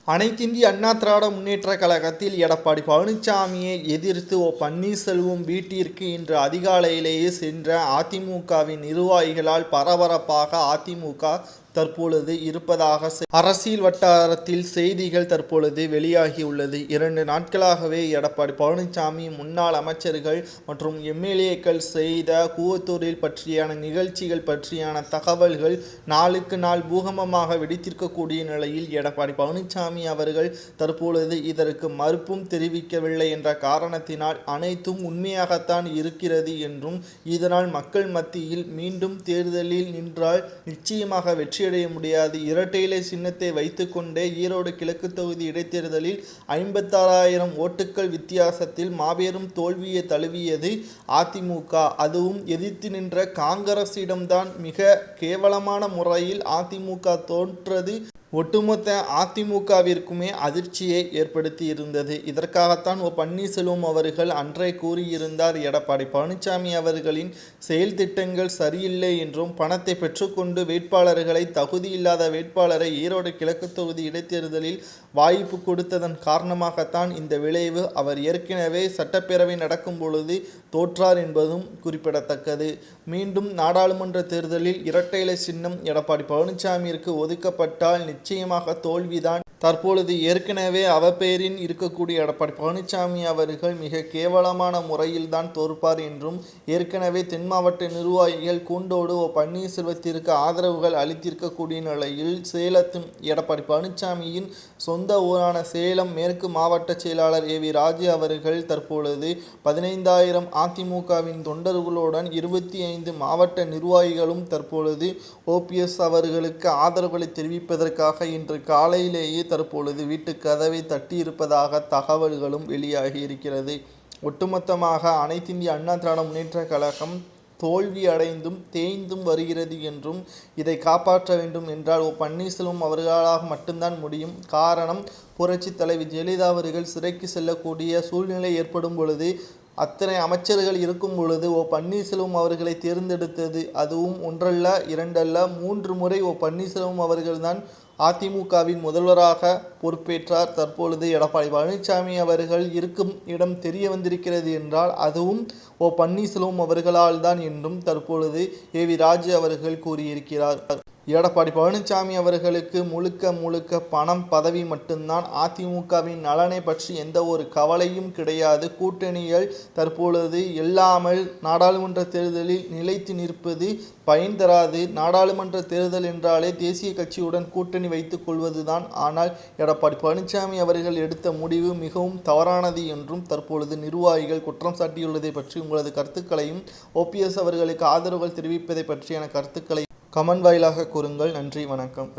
அனைத்திந்திய அண்ணா திராவிட முன்னேற்றக் கழகத்தில் எடப்பாடி பழனிசாமியை எதிர்த்து பன்னீர்செல்வம் வீட்டிற்கு இன்று அதிகாலையிலேயே சென்ற அதிமுகவின் நிர்வாகிகளால் பரபரப்பாக அதிமுக தற்பொழுது இருப்பதாக அரசியல் வட்டாரத்தில் செய்திகள் தற்பொழுது வெளியாகியுள்ளது. 2 நாட்களாகவே எடப்பாடி பழனிசாமி முன்னாள் அமைச்சர்கள் மற்றும் எம்எல்ஏக்கள் செய்த கூவத்தூரில் பற்றியான நிகழ்ச்சிகள் பற்றியான தகவல்கள் நாளுக்கு நாள் பூகம்பமாக வெடித்திருக்கக்கூடிய நிலையில் எடப்பாடி பழனிசாமி அவர்கள் தற்பொழுது இதற்கு மறுப்பும் தெரிவிக்கவில்லை என்ற காரணத்தினால் அனைத்தும் உண்மையாகத்தான் இருக்கிறது என்றும் இதனால் மக்கள் மத்தியில் மீண்டும் தேர்தலில் நின்றால் நிச்சயமாக வெற்றியடைய முடியாது, இரட்டை இலை சின்னத்தை வைத்துக்கொண்டே ஈரோடு கிழக்கு தொகுதி இடைத்தேர்தலில் 56,000 ஓட்டுக்கள் வித்தியாசத்தில் மாபெரும் தோல்வியை தழுவியது அதிமுக. அதுவும் எதிர்த்து நின்ற காங்கிரசிடம்தான் மிக கேவலமான முறையில் அதிமுக தோற்றது ஒட்டுமொத்த அதிமுகவிற்குமே அதிர்ச்சியை ஏற்படுத்தி இருந்தது. இதற்காகத்தான் பன்னீர்செல்வம் அவர்கள் அன்றே கூறியிருந்தார், எடப்பாடி பழனிசாமி அவர்களின் செயல் திட்டங்கள் சரியில்லை என்றும் பணத்தை பெற்றுக்கொண்டு வேட்பாளர்களை தகுதியில்லாத வேட்பாளரை ஈரோடு கிழக்கு தொகுதி இடைத்தேர்தலில் வாய்ப்பு கொடுத்ததன் காரணமாகத்தான் இந்த விளைவு. அவர் ஏற்கனவே சட்டப்பேரவை நடக்கும் பொழுது தோற்றார் என்பதும் குறிப்பிடத்தக்கது. மீண்டும் நாடாளுமன்ற தேர்தலில் இரட்டை இலை சின்னம் எடப்பாடி பழனிசாமியிற்கு ஒதுக்கப்பட்டால் நிச்சயமாக தோல்விதான். தற்பொழுது ஏற்கனவே அவப்பெயரின் இருக்கக்கூடிய எடப்பாடி பழனிசாமி அவர்கள் மிக கேவலமான முறையில் தான் தோற்பார் என்றும் ஏற்கனவே தென் மாவட்ட நிர்வாகிகள் கூண்டோடு பன்னீர்செல்வத்திற்கு ஆதரவுகள் அளித்திருக்கக்கூடிய நிலையில் சேலத்தின் எடப்பாடி பழனிசாமியின் சொந்த ஊரான சேலம் மேற்கு மாவட்ட செயலாளர் ஏ வி ராஜு அவர்கள் தற்பொழுது 15,000 அதிமுகவின் தொண்டர்களுடன் 25 மாவட்ட நிர்வாகிகளும் தற்பொழுது ஓபிஎஸ் அவர்களுக்கு ஆதரவுகளை தெரிவிப்பதற்காக இன்று காலையிலேயே தற்பொழுது வீட்டு கதவை தட்டியிருப்பதாக தகவல்களும் வெளியாகி இருக்கிறது. ஒட்டுமொத்தமாக அனைத்திந்திய அண்ணா திராவிட முன்னேற்றக் கழகம் தோல்வி அடைந்தும் தேய்ந்தும் வருகிறது என்றும் இதை காப்பாற்ற வேண்டும் என்றால் பன்னீர்செல்வம் அவர்களாக மட்டும்தான் முடியும். காரணம், புரட்சி தலைவி ஜெயலலிதா அவர்கள் சிறைக்கு செல்லக்கூடிய சூழ்நிலை ஏற்படும் பொழுது அத்தனை அமைச்சர்கள் இருக்கும் பொழுது பன்னீர்செல்வம் அவர்களை தேர்ந்தெடுத்தது. அதுவும் ஒன்றல்ல, இரண்டல்ல, 3 முறை பன்னீர்செல்வம் அவர்கள்தான் அதிமுகவின் முதல்வராக பொறுப்பேற்றார். தற்பொழுது எடப்பாடி பழனிசாமி அவர்கள் இருக்கும் இடம் தெரிய வந்திருக்கிறது என்றால் அதுவும் பன்னீர்செல்வம் அவர்களால் தான் என்றும் தற்பொழுது ஏ வி ராஜு அவர்கள் கூறியிருக்கிறார். எடப்பாடி பழனிசாமி அவர்களுக்கு முழுக்க பணம் பதவி மட்டும்தான். அதிமுகவின் நலனை பற்றி எந்த ஒரு கவலையும் கிடையாது. கூட்டணிகள் தற்பொழுது இல்லாமல் நாடாளுமன்ற தேர்தலில் நிலைத்து நிற்பது பயன் தராது. நாடாளுமன்ற தேர்தல் என்றாலே தேசிய கட்சியுடன் கூட்டணி வைத்துக் கொள்வதுதான். ஆனால் எடப்பாடி பழனிசாமி அவர்கள் எடுத்த முடிவு மிகவும் தவறானது என்றும் தற்பொழுது நிர்வாகிகள் குற்றம் சாட்டியுள்ளதை பற்றி உங்களது கருத்துக்களையும் ஓபிஎஸ் அவர்களுக்கு ஆதரவுகள் தெரிவிப்பதை பற்றியான கருத்துக்களை கமெண்ட் வாயிலாக கூறுங்கள். நன்றி, வணக்கம்.